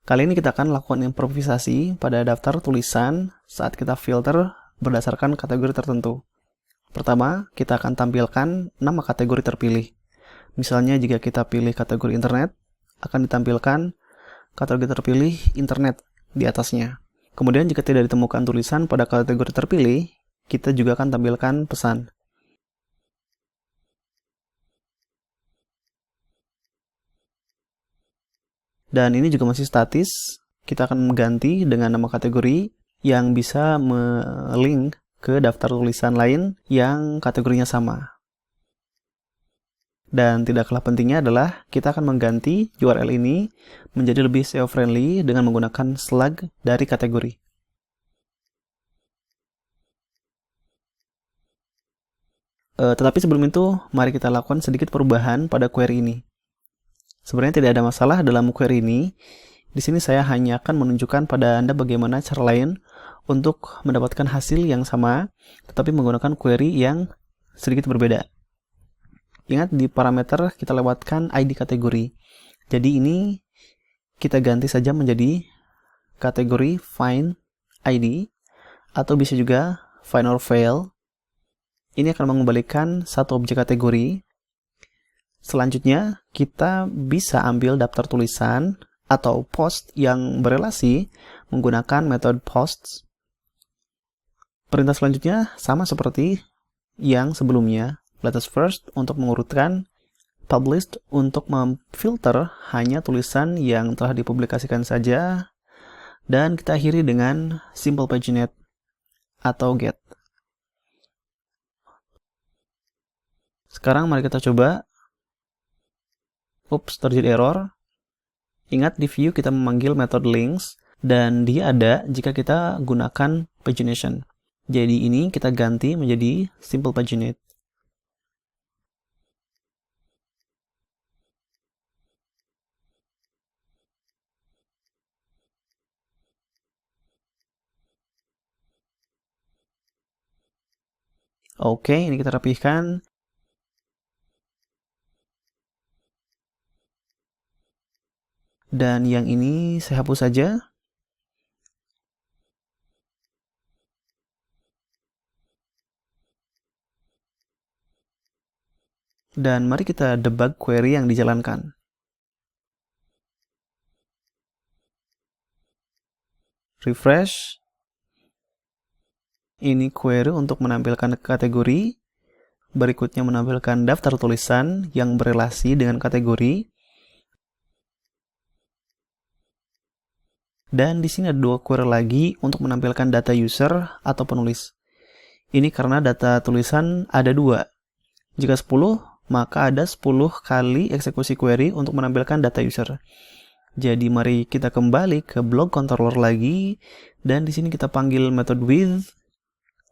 Kali ini kita akan lakukan improvisasi pada daftar tulisan saat kita filter berdasarkan kategori tertentu. Pertama, kita akan tampilkan nama kategori terpilih. Misalnya jika kita pilih kategori internet, akan ditampilkan kategori terpilih internet di atasnya. Kemudian jika tidak ditemukan tulisan pada kategori terpilih, kita juga akan tampilkan pesan. Dan ini juga masih statis, kita akan mengganti dengan nama kategori yang bisa melink ke daftar tulisan lain yang kategorinya sama. Dan tidak kalah pentingnya adalah kita akan mengganti URL ini menjadi lebih SEO-friendly dengan menggunakan slug dari kategori. Tetapi sebelum itu, mari kita lakukan sedikit perubahan pada query ini. Sebenarnya tidak ada masalah dalam query ini. Di sini saya hanya akan menunjukkan pada Anda bagaimana cara lain untuk mendapatkan hasil yang sama, tetapi menggunakan query yang sedikit berbeda. Ingat, di parameter kita lewatkan ID kategori. Jadi ini kita ganti saja menjadi kategori find ID, atau bisa juga find or fail. Ini akan mengembalikan satu objek kategori. Selanjutnya, kita bisa ambil daftar tulisan atau post yang berelasi menggunakan metode posts. Perintah selanjutnya sama seperti yang sebelumnya. Let us first untuk mengurutkan, published untuk memfilter hanya tulisan yang telah dipublikasikan saja, dan kita akhiri dengan simple paginate atau get. Sekarang mari kita coba. Ups, terjadi error. Ingat, di view kita memanggil metode links, dan dia ada jika kita gunakan pagination. Jadi ini kita ganti menjadi simple paginate. Oke, ini kita rapihkan. Dan yang ini saya hapus saja. Dan mari kita debug query yang dijalankan. Refresh. Ini query untuk menampilkan kategori. Berikutnya menampilkan daftar tulisan yang berelasi dengan kategori. Dan di sini ada dua query lagi untuk menampilkan data user atau penulis. Ini karena data tulisan ada 2. Jika 10, maka ada 10 kali eksekusi query untuk menampilkan data user. Jadi mari kita kembali ke blog controller lagi, dan di sini kita panggil method with,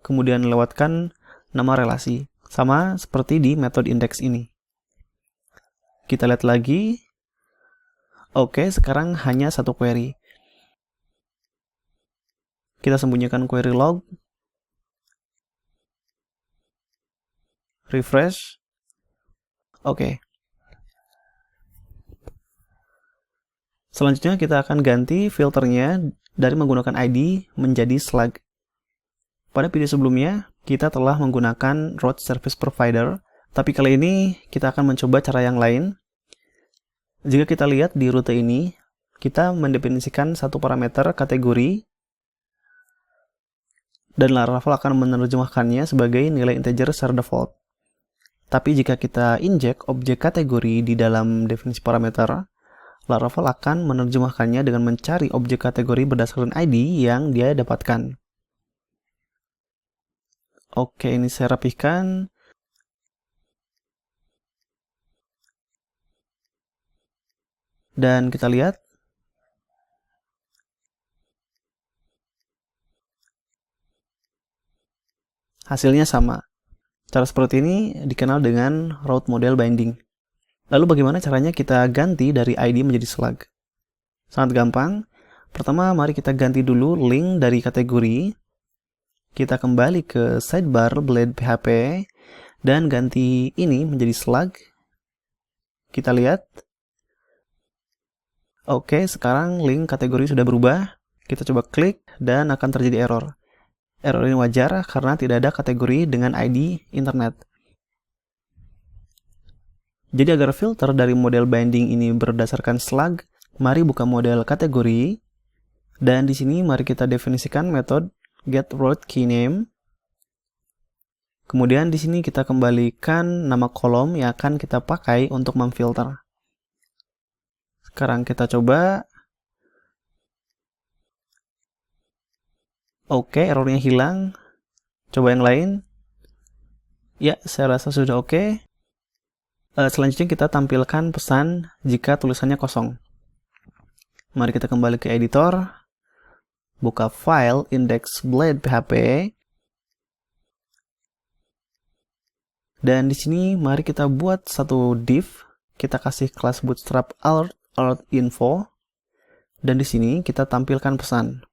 kemudian lewatkan nama relasi, sama seperti di method index ini. Kita lihat lagi. Oke, sekarang hanya satu query. Kita sembunyikan query log. Refresh. Oke. Selanjutnya kita akan ganti filternya dari menggunakan ID menjadi slug. Pada video sebelumnya, kita telah menggunakan route service provider, tapi kali ini kita akan mencoba cara yang lain. Jika kita lihat di rute ini, kita mendefinisikan satu parameter kategori, dan Laravel akan menerjemahkannya sebagai nilai integer secara default. Tapi jika kita injek objek kategori di dalam definisi parameter, Laravel akan menerjemahkannya dengan mencari objek kategori berdasarkan ID yang dia dapatkan. Oke, ini saya rapihkan. Dan kita lihat. Hasilnya sama. Cara seperti ini dikenal dengan route model binding. Lalu bagaimana caranya kita ganti dari ID menjadi slug? Sangat gampang. Pertama, mari kita ganti dulu link dari kategori. Kita kembali ke sidebar Blade PHP dan ganti ini menjadi slug. Kita lihat. Oke, sekarang link kategori sudah berubah. Kita coba klik dan akan terjadi error. Error ini wajar karena tidak ada kategori dengan ID internet. Jadi agar filter dari model binding ini berdasarkan slug, mari buka model kategori. Dan di sini mari kita definisikan metode getRootKeyName. Kemudian di sini kita kembalikan nama kolom yang akan kita pakai untuk memfilter. Sekarang kita coba. Oke, errornya hilang. Coba yang lain. Ya, saya rasa sudah oke. Selanjutnya kita tampilkan pesan jika tulisannya kosong. Mari kita kembali ke editor. Buka file index.blade.php. Dan di sini mari kita buat satu div. Kita kasih kelas bootstrap alert info. Dan di sini kita tampilkan pesan.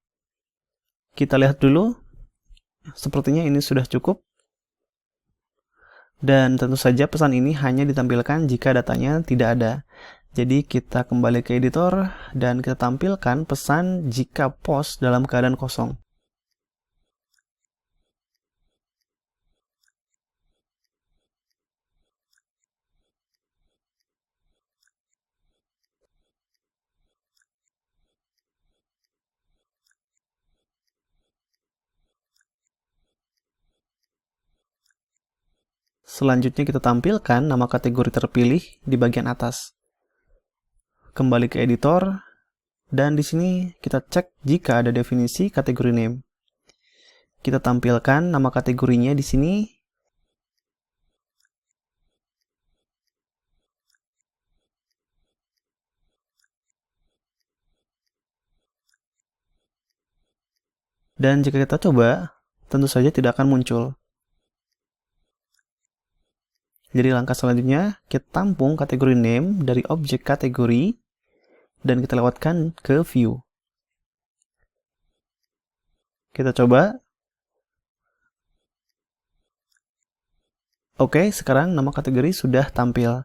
Kita lihat dulu. Sepertinya ini sudah cukup. Dan tentu saja pesan ini hanya ditampilkan jika datanya tidak ada. Jadi kita kembali ke editor dan kita tampilkan pesan jika post dalam keadaan kosong. Selanjutnya kita tampilkan nama kategori terpilih di bagian atas. Kembali ke editor, dan di sini kita cek jika ada definisi kategori name. Kita tampilkan nama kategorinya di sini. Dan jika kita coba, tentu saja tidak akan muncul. Jadi langkah selanjutnya, kita tampung kategori name dari objek kategori, dan kita lewatkan ke view. Kita coba. Oke, sekarang nama kategori sudah tampil.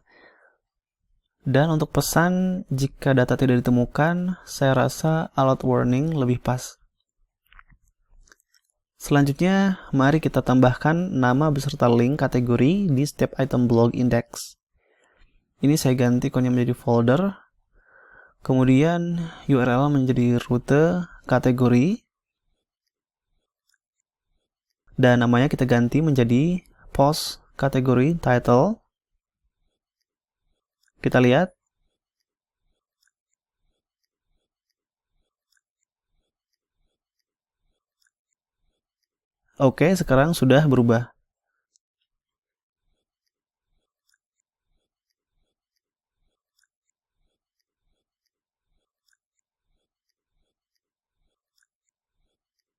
Dan untuk pesan, jika data tidak ditemukan, saya rasa alert warning lebih pas. Selanjutnya, mari kita tambahkan nama beserta link kategori di step item blog index. Ini saya ganti ikonnya menjadi folder. Kemudian URL menjadi rute kategori. Dan namanya kita ganti menjadi post kategori title. Kita lihat. Oke, sekarang sudah berubah.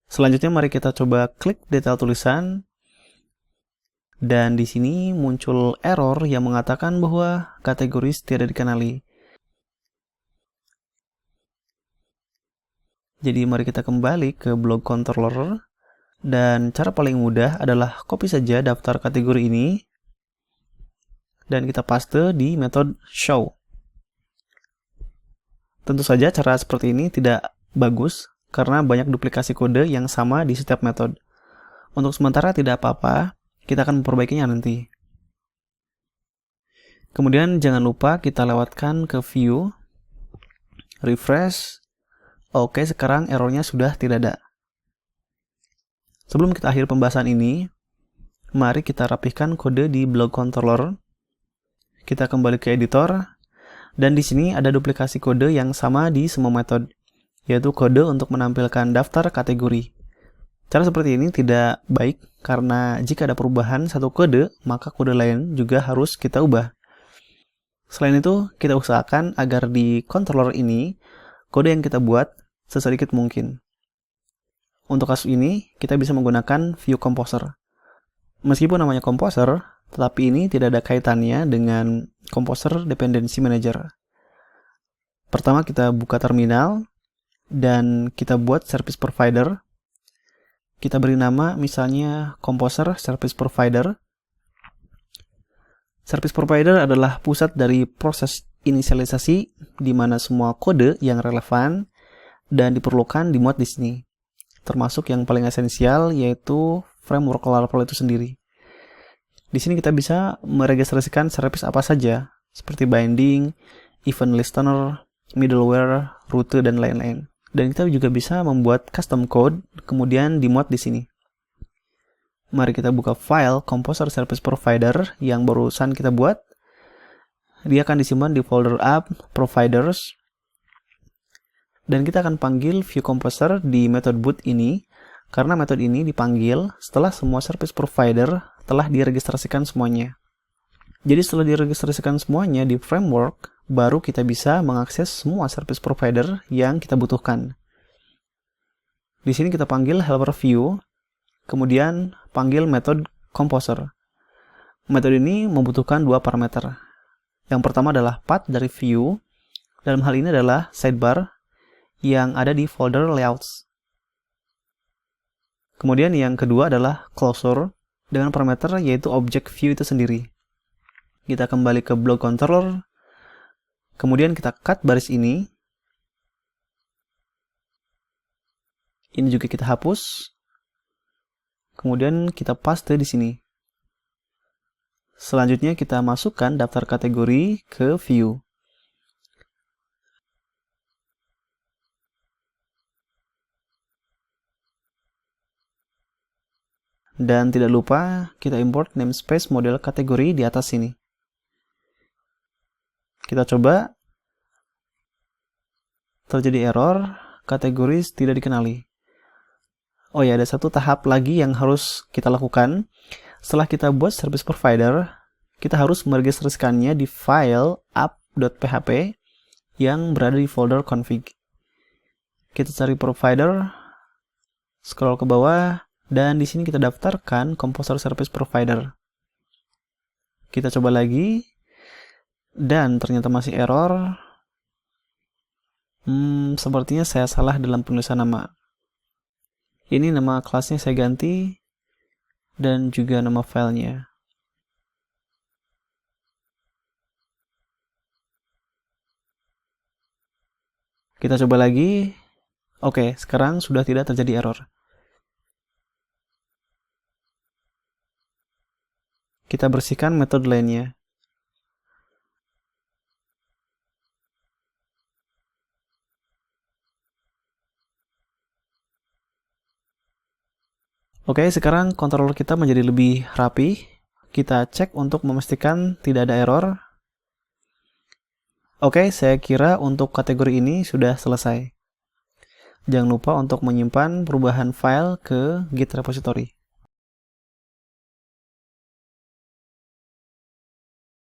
Selanjutnya mari kita coba klik detail tulisan. Dan di sini muncul error yang mengatakan bahwa kategori tidak dikenali. Jadi mari kita kembali ke blog controller. Dan cara paling mudah adalah copy saja daftar kategori ini. Dan kita paste di metode show. Tentu saja cara seperti ini tidak bagus karena banyak duplikasi kode yang sama di setiap metode. Untuk sementara tidak apa-apa, kita akan memperbaikinya nanti. Kemudian jangan lupa kita lewatkan ke view, refresh. Oke, sekarang errornya sudah tidak ada. Sebelum kita akhir pembahasan ini, mari kita rapihkan kode di blog controller. Kita kembali ke editor, dan di sini ada duplikasi kode yang sama di semua metode, yaitu kode untuk menampilkan daftar kategori. Cara seperti ini tidak baik, karena jika ada perubahan satu kode, maka kode lain juga harus kita ubah. Selain itu, kita usahakan agar di controller ini, kode yang kita buat sesedikit mungkin. Untuk kasus ini, kita bisa menggunakan view composer. Meskipun namanya composer, tetapi ini tidak ada kaitannya dengan composer dependency manager. Pertama kita buka terminal, dan kita buat service provider. Kita beri nama misalnya composer service provider. Service provider adalah pusat dari proses inisialisasi di mana semua kode yang relevan dan diperlukan dimuat di sini. Termasuk yang paling esensial yaitu framework Laravel itu sendiri. Di sini kita bisa meregistrasikan service apa saja, seperti binding, event listener, middleware, rute, dan lain-lain. Dan kita juga bisa membuat custom code, kemudian dimuat di sini. Mari kita buka file Composer Service Provider yang barusan kita buat. Dia akan disimpan di folder app, providers, dan kita akan panggil view composer di method boot ini, karena metode ini dipanggil setelah semua service provider telah diregistrasikan semuanya. Jadi setelah diregistrasikan semuanya di framework, baru kita bisa mengakses semua service provider yang kita butuhkan. Di sini kita panggil helper view, kemudian panggil metode composer. Metode ini membutuhkan dua parameter. Yang pertama adalah path dari view, dalam hal ini adalah sidebar yang ada di folder layouts. Kemudian yang kedua adalah closure dengan parameter yaitu object view itu sendiri. Kita kembali ke block controller, kemudian kita cut baris ini. Ini juga kita hapus. Kemudian kita paste di sini. Selanjutnya kita masukkan daftar kategori ke view. Dan tidak lupa kita import namespace model kategori di atas sini. Kita coba. Terjadi error, kategori tidak dikenali. Oh ya, ada satu tahap lagi yang harus kita lakukan. Setelah kita buat service provider, kita harus meregistrasikannya di file app.php yang berada di folder config. Kita cari provider, scroll ke bawah, dan di sini kita daftarkan Composer Service Provider. Kita coba lagi, dan ternyata masih error. Sepertinya saya salah dalam penulisan nama. Ini nama kelasnya saya ganti, dan juga nama filenya. Kita coba lagi. Oke, sekarang sudah tidak terjadi error. Kita bersihkan metode lainnya. Oke, sekarang controller kita menjadi lebih rapi. Kita cek untuk memastikan tidak ada error. Oke, saya kira untuk kategori ini sudah selesai. Jangan lupa untuk menyimpan perubahan file ke Git repository.